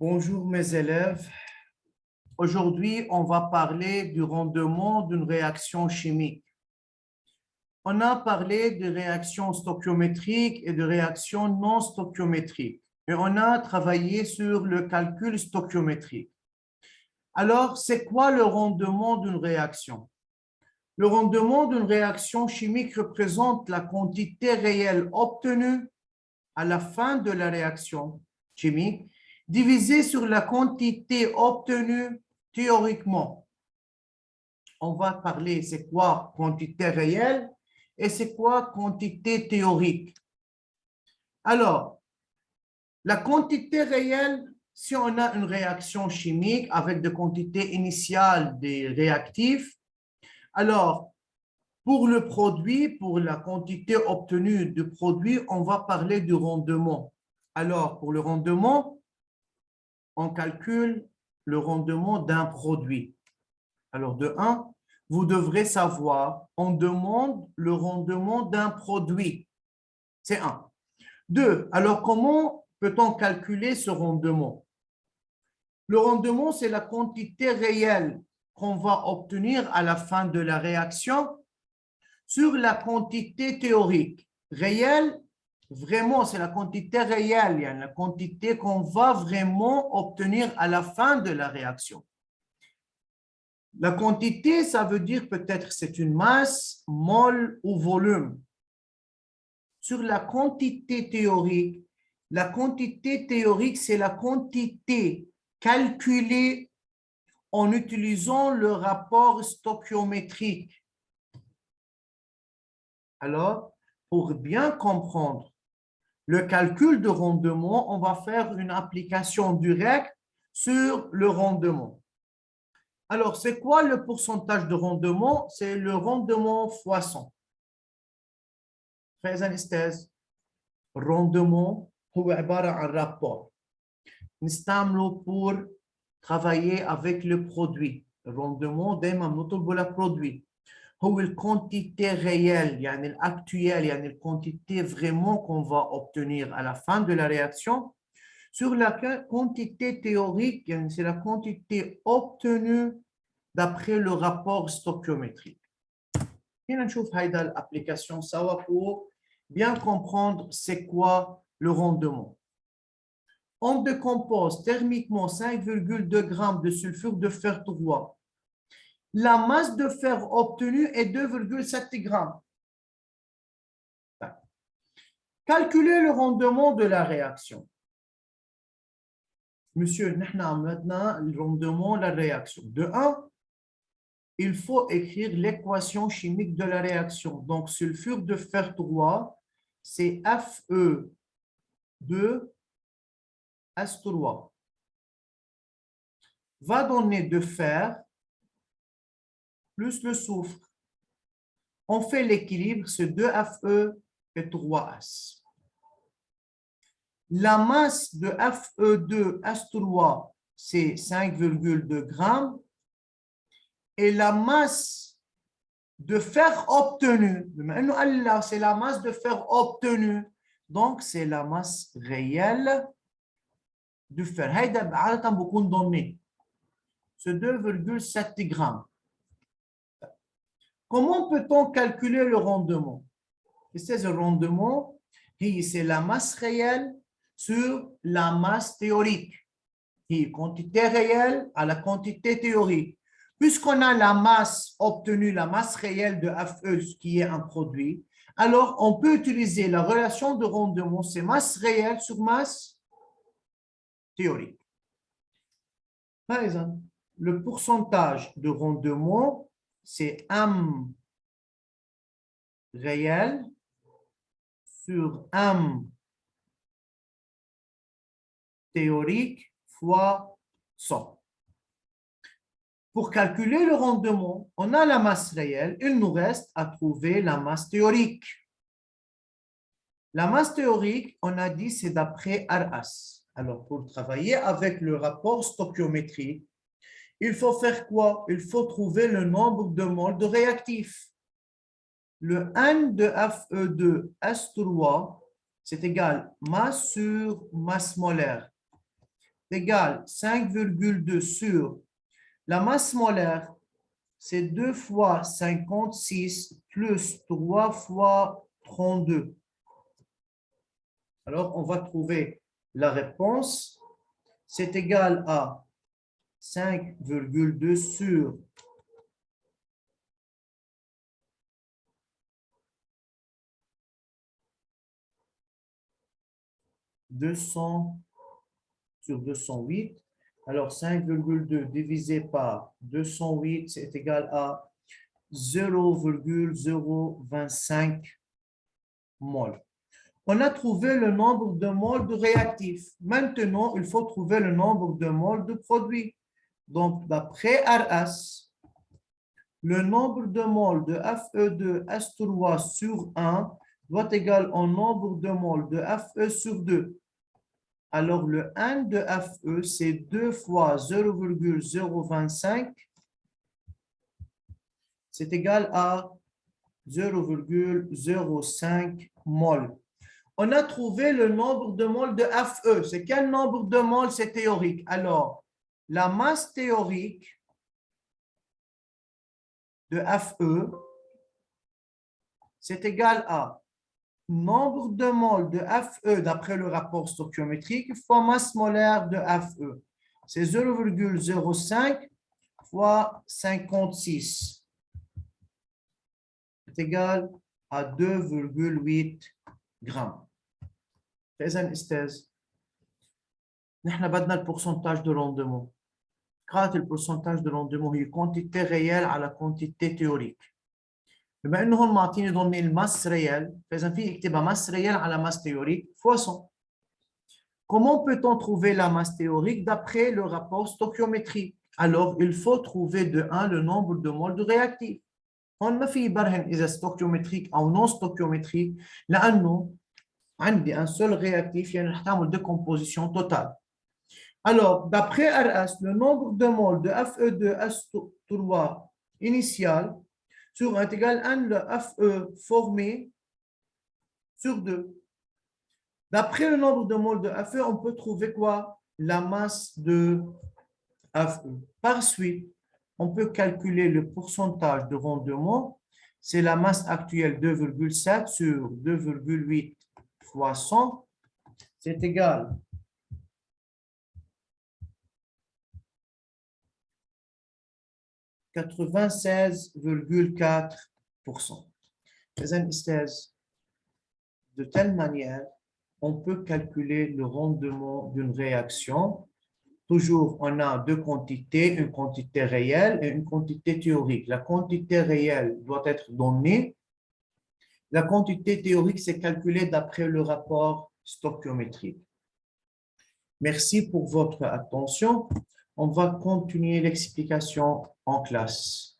Bonjour mes élèves. Aujourd'hui, on va parler du rendement d'une réaction chimique. On a parlé de réactions stoichiométriques et de réactions non stoichiométriques. Et on a travaillé sur le calcul stoichiométrique. Alors, c'est quoi le rendement d'une réaction? Le rendement d'une réaction chimique représente la quantité réelle obtenue à la fin de la réaction chimique divisé sur la quantité obtenue théoriquement. On va parler c'est quoi quantité réelle et c'est quoi quantité théorique. Alors, la quantité réelle, si on a une réaction chimique avec des quantités initiales des réactifs, alors pour le produit, pour la quantité obtenue du produit, on va parler du rendement. Alors, pour le rendement, on calcule le rendement d'un produit. Alors, de 1, vous devrez savoir, on demande le rendement d'un produit. C'est 1. 2, alors comment peut-on calculer ce rendement? Le rendement, c'est la quantité réelle qu'on va obtenir à la fin de la réaction sur la quantité théorique. Réelle, vraiment, c'est la quantité réelle, la quantité qu'on va vraiment obtenir à la fin de la réaction. La quantité, ça veut dire peut-être c'est une masse, mol ou volume. Sur la quantité théorique, c'est la quantité calculée en utilisant le rapport stoichiométrique. Alors, pour bien comprendre le calcul de rendement, on va faire une application directe sur le rendement. Alors, c'est quoi le pourcentage de rendement? C'est le rendement fois 100. Très anesthèse. Rendement, هو عبارة عن rapport. نستعمله pour travailler avec le produit. Le rendement, دايما بنطلبه للبرودوي. هو الquantité réelle, يعني l'actuelle, يعني la quantité vraiment qu'on va obtenir à la fin de la réaction. Sur la quantité théorique, c'est la quantité obtenue d'après le rapport stoichiométrique. On نشوف هيدا l'application سوا pour bien comprendre c'est quoi le rendement. On décompose thermiquement 5,2 grammes de sulfure de fer 3. La masse de fer obtenue est 2,7 grammes. Calculez le rendement de la réaction. Monsieur, maintenant le rendement de la réaction. De 1, il faut écrire l'équation chimique de la réaction. Donc, sulfure de fer 3, c'est Fe2S3. Va donner de fer plus le soufre. On fait l'équilibre, c'est 2Fe et 3S. La masse de Fe2S3, c'est 5,2 grammes. Et la masse de fer obtenue, c'est la masse de fer obtenue, donc c'est la masse réelle du fer. C'est 2,7 grammes. Comment peut-on calculer le rendement? C'est le rendement, c'est la masse réelle sur la masse théorique. Quantité réelle à la quantité théorique. Puisqu'on a la masse obtenue, la masse réelle de Fe, qui est un produit, alors on peut utiliser la relation de rendement, c'est masse réelle sur masse théorique. Par exemple, le pourcentage de rendement, c'est M réel sur M théorique fois 100. Pour calculer le rendement, on a la masse réelle, il nous reste à trouver la masse théorique. La masse théorique, on a dit, c'est d'après RS. Alors, pour travailler avec le rapport stoichiométrique, il faut faire quoi? Il faut trouver le nombre de moles de réactifs. Le N de Fe2S3, c'est égal masse sur masse molaire. égale 5,2 sur la masse molaire, c'est 2 fois 56 plus 3 fois 32. Alors, on va trouver la réponse. C'est égal à 5,2 sur 200 sur 208. Alors, 5,2 divisé par 208, c'est égal à 0,025 mol. On a trouvé le nombre de moles de réactif. Maintenant, il faut trouver le nombre de moles de produit. Donc, d'après RS, le nombre de moles de Fe2S3 sur 1 doit être égal au nombre de moles de Fe sur 2. Alors, le N de Fe, c'est 2 fois 0,025. C'est égal à 0,05 mol. On a trouvé le nombre de moles de Fe. C'est quel nombre de moles? C'est théorique. Alors, la masse théorique de Fe, c'est égal à nombre de moles de Fe d'après le rapport stoichiométrique fois masse molaire de Fe. C'est 0,05 fois 56. C'est égal à 2,8 grammes. فإذا أستاذ نحن بدنا البورسنتاج de rendement. قاعدة البورسنتاج de rendement هي quantité réelle على quantité théorique. بما انه هون معطيني ضمن الماس ريال فاذا في اكتبها ماس ريال على ماس théorique fois 100. Comment peut-on trouver la masse théorique d'après le rapport stoichiométrique? Alors il faut trouver de 1 le nombre de moles de réactif. هون ما في برهن اذا stoichiométrique او non stoichiométrique لانه عندي un seul réactif يعني رح تعمل décomposition totale. Alors d'après RS, le nombre de moles de Fe2S3 initial sur 1 est égal à N le Fe formé sur 2. D'après le nombre de moles de Fe, on peut trouver quoi? La masse de Fe. Par suite, on peut calculer le pourcentage de rendement. C'est la masse actuelle 2,7 sur 2,8 fois 100. C'est égal à 96,4%. De telle manière, on peut calculer le rendement d'une réaction. Toujours, on a deux quantités, une quantité réelle et une quantité théorique. La quantité réelle doit être donnée. La quantité théorique, c'est calculé d'après le rapport stoichiométrique. Merci pour votre attention. On va continuer l'explication en classe.